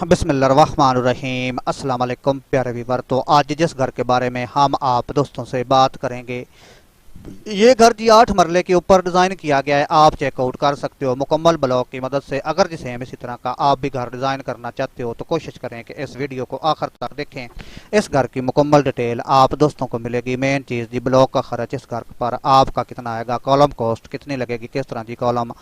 بسم اللہ الرحمن الرحیم۔ السلام علیکم پیارے ویور۔ تو آج جس گھر کے بارے میں ہم آپ دوستوں سے بات کریں گے، یہ گھر جی 8 مرلے کے اوپر ڈیزائن کیا گیا ہے۔ آپ چیک آؤٹ کر سکتے ہو مکمل بلاک کی مدد سے۔ اگر جسے اسی طرح کا آپ بھی گھر ڈیزائن کرنا چاہتے ہو تو کوشش کریں کہ اس ویڈیو کو آخر تک دیکھیں۔ اس گھر کی مکمل ڈیٹیل آپ دوستوں کو ملے گی۔ مین چیز جی بلاک کا خرچ اس گھر پر آپ کا کتنا آئے گا، کالم کوسٹ کتنی لگے گی، کس طرح جی کالم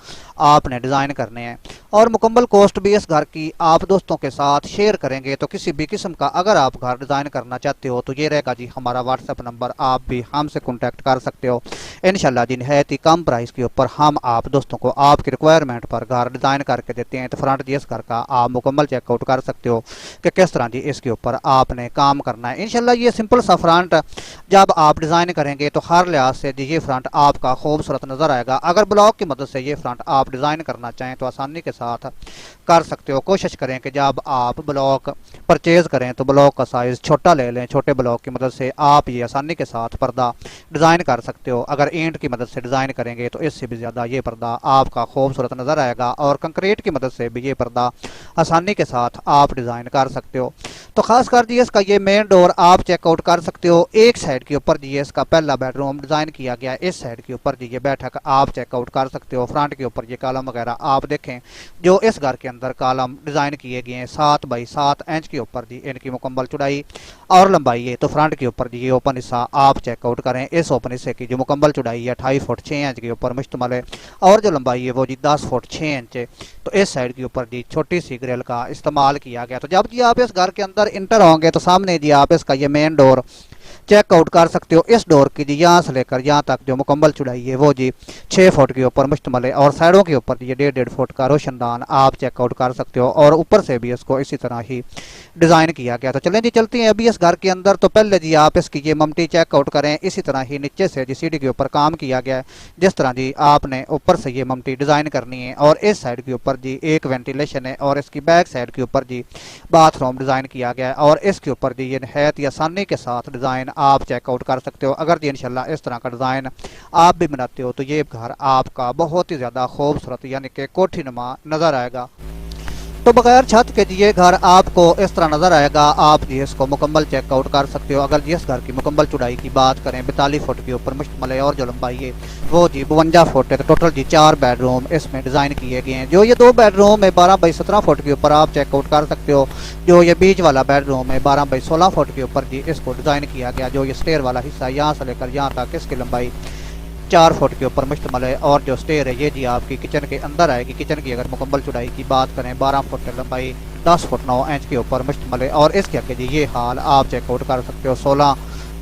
آپ نے ڈیزائن کرنے ہیں، اور مکمل کوسٹ بھی اس گھر کی آپ دوستوں کے ساتھ شیئر کریں گے۔ تو کسی بھی قسم کا اگر آپ گھر ڈیزائن کرنا چاہتے ہو تو یہ رہے گا جی ہمارا واٹس ایپ نمبر، آپ بھی ہم سے کانٹیکٹ کر سکتے ہو۔ انشاءاللہ جی نہایت ہی کم پرائس کے اوپر ہم آپ دوستوں کو آپ کی ریکوائرمنٹ پر گھر ڈیزائن کر کے دیتے ہیں۔ تو فرنٹ جی اس گھر کا آپ مکمل چیک آؤٹ کر سکتے ہو کہ کس طرح جی اس کے اوپر آپ نے کام کرنا ہے۔ انشاءاللہ یہ سمپل سا فرنٹ جب آپ ڈیزائن کریں گے تو ہر لحاظ سے جی یہ فرنٹ آپ کا خوبصورت نظر آئے گا۔ اگر بلاک کی مدد سے یہ فرنٹ آپ ڈیزائن کرنا چاہیں تو آسانی کے ساتھ کر سکتے ہو۔ کوشش کریں کہ جب آپ بلاک پرچیز کریں تو بلاک کا سائز چھوٹا لے لیں۔ چھوٹے بلاک کی مدد سے آپ یہ آسانی کے ساتھ پردہ ڈیزائن کر سکتے ہو۔ اگر اینٹ کی مدد سے ڈیزائن کریں گے تو اس سے بھی زیادہ یہ پردہ آپ کا خوبصورت نظر آئے گا، اور کنکریٹ کی مدد سے بھی یہ پردہ آسانی کے ساتھ آپ ڈیزائن کر سکتے ہو۔ تو خاص کر جی اس کا یہ مین ڈور آپ چیک آؤٹ کر سکتے ہو۔ ایک سائڈ کے اوپر جی اس کا پہلا بیڈ روم ڈیزائن کیا گیا ہے۔ اس سائڈ کے اوپر جی یہ بیٹھک آپ چیک آؤٹ کر سکتے ہو۔ فرنٹ کے اوپر یہ کالم وغیرہ آپ دیکھیں جو اس گھر کے اندر کالم ڈیزائن کیے گئے ہیں 7 بائی 7 انچ کے اوپر جی ان کی مکمل چوڑائی اور لمبائی ہے۔ تو فرنٹ کے اوپر جی یہ اوپن حصہ آپ چیک آؤٹ کریں۔ اس اوپن حصے کی جو مکمل چوڑائی ہے 28 فٹ 6 انچ کے اوپر مشتمل ہے، اور جو لمبائی ہے وہ جی 10 فٹ 6 انچ ہے۔ تو اس سائڈ کے اوپر جی چھوٹی سی گرل کا استعمال کیا گیا۔ تو جب جی آپ اس گھر کے اندر انٹر ہوں گے تو سامنے جی آپ اس کا یہ مین ڈور چیک آؤٹ کر سکتے ہو۔ اس ڈور کی جی یہاں سے لے کر یہاں تک جو مکمل چوڑائی ہے وہ جی 6 فٹ کے اوپر مشتمل ہے، اور سائڈوں کے اوپر یہ 1.5 فٹ کا روشن دان آپ چیک آؤٹ کر سکتے ہو، اور اوپر سے بھی اس کو اسی طرح ہی ڈیزائن کیا گیا۔ تو چلیں جی چلتے ہیں ابھی اس گھر کے اندر۔ تو پہلے جی آپ اس کی یہ ممٹی چیک آؤٹ کریں۔ اسی طرح ہی نیچے سے جی سیڑھی کے اوپر کام کیا گیا ہے، جس طرح جی آپ نے اوپر سے یہ ممٹی ڈیزائن کرنی ہے، اور اس سائڈ کے اوپر جی ایک وینٹیلیشن ہے، اور اس کی بیک سائڈ کے اوپر جی باتھ روم ڈیزائن کیا گیا ہے، اور اس کے اوپر جی یہ نہایت ہی آسانی کے ساتھ ڈیزائن آپ چیک آؤٹ کر سکتے ہو۔ اگر جی انشاءاللہ اس طرح کا ڈیزائن آپ بھی بناتے ہو تو یہ گھر آپ کا بہت ہی زیادہ خوبصورت یعنی کہ کوٹھی نما نظر آئے گا۔ تو بغیر چھت کے جی یہ گھر آپ کو اس طرح نظر آئے گا۔ آپ جی اس کو مکمل چیک آؤٹ کر سکتے ہو۔ اگر جی اس گھر کی مکمل چوڑائی کی بات کریں 42 فٹ کے اوپر مشتمل ہے، اور جو لمبائی ہے وہ جی 52 فٹ ہے۔ تو ٹوٹل جی 4 بیڈ روم اس میں ڈیزائن کیے گئے ہیں۔ جو یہ 2 بیڈ روم ہے 12 بائی 17 فٹ کے اوپر آپ چیک آؤٹ کر سکتے ہو۔ جو یہ بیچ والا بیڈ روم ہے 12 بائی 16 فٹ کے اوپر جی اس کو ڈیزائن کیا گیا۔ جو یہ سٹیر والا حصہ ہے یہاں سے لے کر یہاں تک اس کی لمبائی 4 فٹ کے اوپر مشتمل ہے، اور جو سٹیر ہے یہ جی آپ کی کچن کے اندر آئے گی۔ کچن کی اگر مکمل چوڑائی کی بات کریں 12 فٹ لمبائی 10 فٹ 9 انچ کے اوپر مشتمل ہے، اور اس کے آگے جی یہ حال آپ چیک آؤٹ کر سکتے ہو 16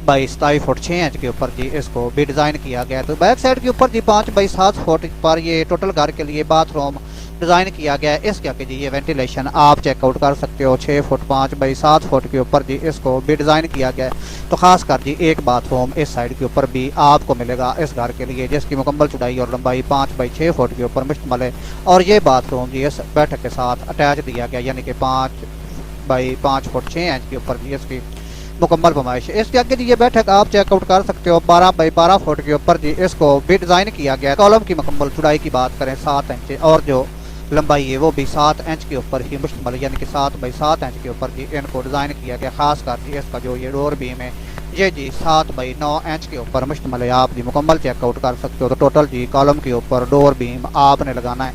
بائی 27 فٹ 6 انچ کے اوپر جی اس کو بھی ڈیزائن کیا گیا ہے۔ تو بیک سائڈ کے اوپر جی 5 بائی 7 فٹ پر یہ ٹوٹل گھر کے لیے باتھ روم ڈیزائن کیا گیا ہے۔ اس کے آگے جی یہ وینٹیلیشن آپ چیک آؤٹ کر سکتے ہو 6 فٹ 5 بائی 7 فٹ کے اوپر جی اس کو بھی ڈیزائن کیا گیا ہے۔ تو خاص کر جی ایک باتھ روم اس سائڈ کے اوپر بھی آپ کو ملے گا اس گھر کے لیے، جس کی مکمل چوڑائی اور لمبائی 5 بائی 6 فٹ کے اوپر مشتمل ہے، اور یہ باتھ روم جی اس بیٹھک کے ساتھ اٹیچ دیا گیا، یعنی کہ 5 بائی 5 فٹ 6 انچ کے اوپر جی اس کی مکمل پیمائش ہے۔ اس کے آگے جی یہ بیٹھک آپ چیک آؤٹ کر سکتے ہو 12 بائی 12 فٹ کے اوپر جی اس کو بھی ڈیزائن کیا گیا ہے۔ کالم کی مکمل چوڑائی کی بات کریں 7 انچ، اور جو لمبائی ہے وہ بھی 7 انچ کے اوپر ہی مشتمل ہے، یعنی کہ 7 بائی 7 انچ کے اوپر جی ان کو ڈیزائن کیا گیا۔ خاص کر جی اس کا جو یہ ڈور بیم ہے یہ جی 7 بائی 9 انچ کے اوپر مشتمل ہے۔ آپ جی مکمل چیک آؤٹ کر سکتے ہو۔ تو ٹوٹل جی کالم کے اوپر ڈور بیم آپ نے لگانا ہے۔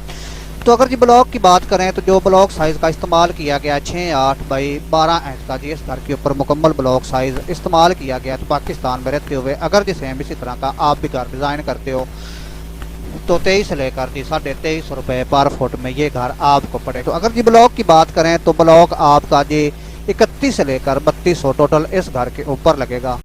تو اگر جی بلاک کی بات کریں تو جو بلاک سائز کا استعمال کیا گیا ہے 6-8 بائی 12 انچ کا جی اس گھر کے اوپر مکمل بلاک سائز استعمال کیا گیا ہے۔ تو پاکستان میں رہتے ہوئے اگر جی سیم اسی طرح کا آپ بھی گھر ڈیزائن کرتے ہو تو 23 سے لے کر جی 2350 روپے پر فٹ میں یہ گھر آپ کو پڑے۔ تو اگر جی بلاک کی بات کریں تو بلاک آپ کا جی 31 سے لے کر 3200 ٹوٹل اس گھر کے اوپر لگے گا۔